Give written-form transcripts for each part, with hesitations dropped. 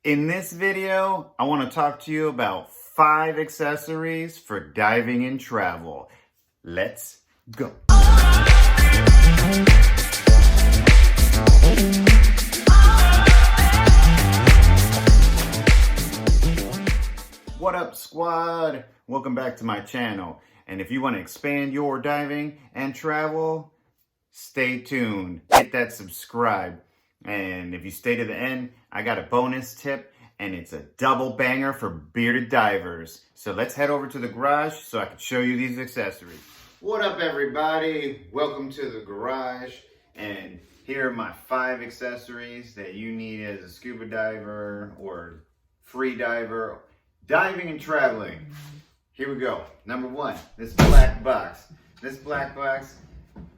In this video, I want to talk to you about 5 accessories for diving and travel. Let's go. What up, squad? Welcome back to my channel. And if you want to expand your diving and travel, stay tuned. Hit that subscribe. And if you stay to the end, I got a bonus tip, and it's a double banger for bearded divers. So let's head over to the garage so I can show you these accessories. What up, everybody? Welcome to the garage. And here are my 5 accessories that you need as a scuba diver or free diver, diving and traveling. Here we go. Number 1, this black box. This black box,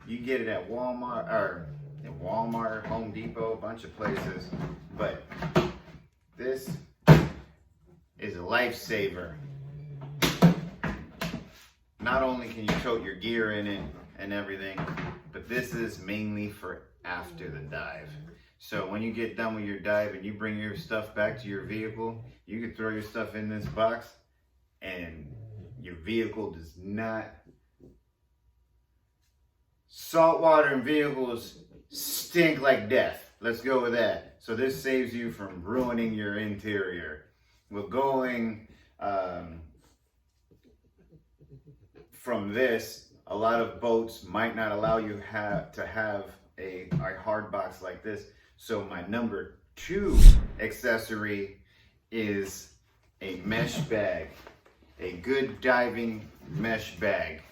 you get it at Walmart or Walmart, Home Depot, a bunch of places, but this is a lifesaver. Not only can you tote your gear in it and everything, but this is mainly for after the dive. So when you get done with your dive and you bring your stuff back to your vehicle, you can throw your stuff in this box and your vehicle does not. Saltwater and vehicles stink like death. Let's go with that. So this saves you from ruining your interior. We're going from this. A lot of boats might not allow you to have a hard box like this. So my number 2 accessory is a mesh bag, a good diving mesh bag.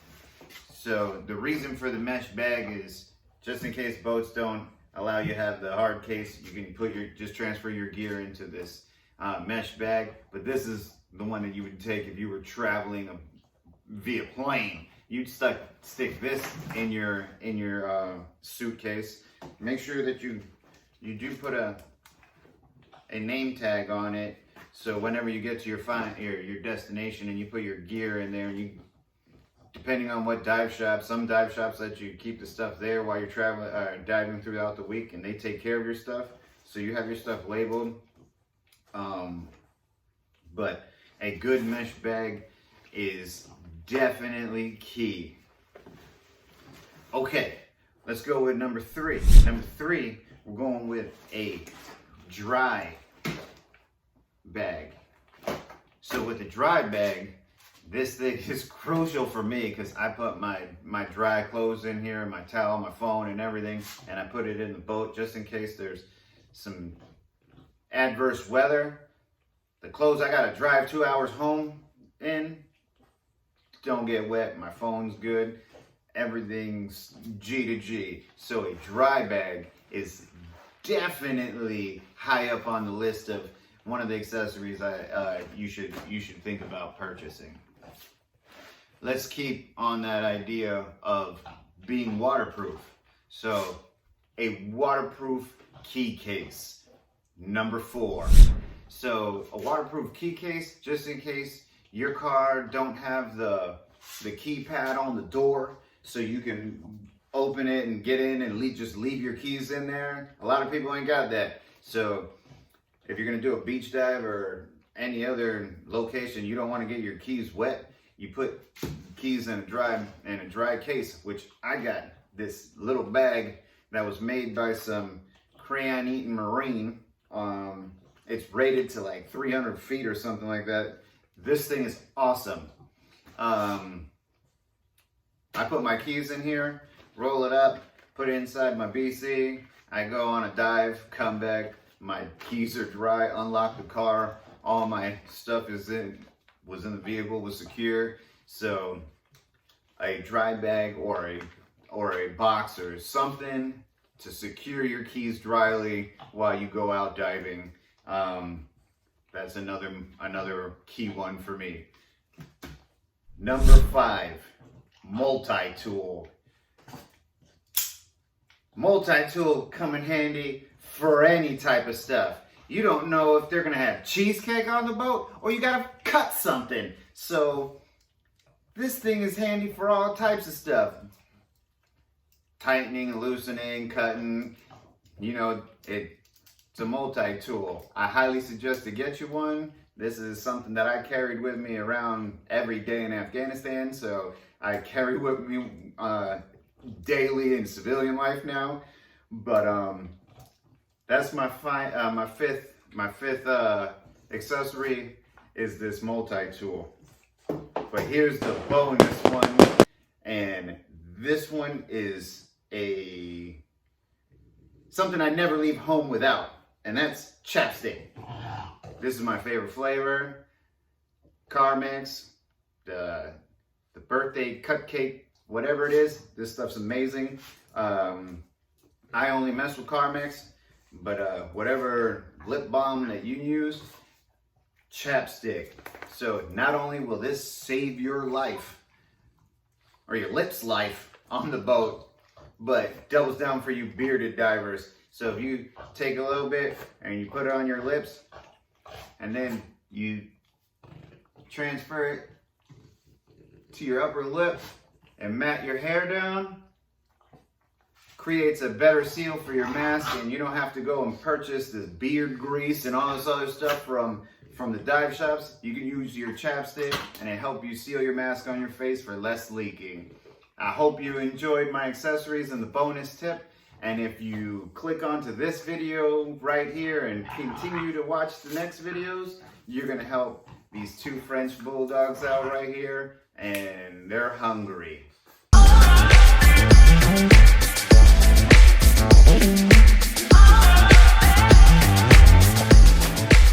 So the reason for the mesh bag is just in case boats don't allow you to have the hard case, you can just transfer your gear into this mesh bag. But this is the one that you would take if you were traveling via plane. You'd stick this in your suitcase. Make sure that you do put a name tag on it, so whenever you get to your destination and you put your gear in there, and you, depending on what dive shop, some dive shops let you keep the stuff there while you're traveling, diving throughout the week, and they take care of your stuff, so you have your stuff labeled. But a good mesh bag is definitely key. Okay, let's go with number 3. Number 3, we're going with a dry bag. So with the dry bag, this thing is crucial for me because I put my dry clothes in here, my towel, my phone and everything, and I put it in the boat just in case there's some adverse weather. The clothes I gotta drive 2 hours home in don't get wet, my phone's good, everything's G to G. So a dry bag is definitely high up on the list of one of the accessories you should think about purchasing. Let's keep on that idea of being waterproof. So a waterproof key case, number 4. So a waterproof key case, just in case your car don't have the keypad on the door, so you can open it and get in and just leave your keys in there. A lot of people ain't got that. So if you're gonna do a beach dive or any other location, you don't want to get your keys wet. You put keys in a dry case, which I got this little bag that was made by some crayon-eating Marine. It's rated to like 300 feet or something like that. This thing is awesome. I put my keys in here, roll it up, put it inside my BC. I go on a dive, come back, my keys are dry, unlock the car, all my stuff was in the vehicle, was secure. So a dry bag or a box or something to secure your keys dryly while you go out diving. That's another key one for me. Number 5, Multitool. Multitool come in handy for any type of stuff. You don't know if they're gonna have cheesecake on the boat or you gotta cut something. So this thing is handy for all types of stuff. tightening, loosening, cutting. You know, it's a multi-tool. I highly suggest to get you one. This is something that I carried with me around every day in Afghanistan, so I carry with me daily in civilian life now. But that's my fifth accessory is this multi-tool. But here's the bonus one, and this one is something I never leave home without, and that's chapstick. This is my favorite flavor. Carmex, the birthday cupcake, whatever it is, this stuff's amazing. I only mess with Carmex, but whatever lip balm that you use, chapstick. So not only will this save your life, or your lips' life on the boat, but doubles down for you bearded divers. So if you take a little bit and you put it on your lips, and then you transfer it to your upper lip and mat your hair down, creates a better seal for your mask, and you don't have to go and purchase this beard grease and all this other stuff from the dive shops. You can use your chapstick and it helps you seal your mask on your face for less leaking. I hope you enjoyed my accessories and the bonus tip. And if you click onto this video right here and continue to watch the next videos, you're gonna help these two French bulldogs out right here, and they're hungry.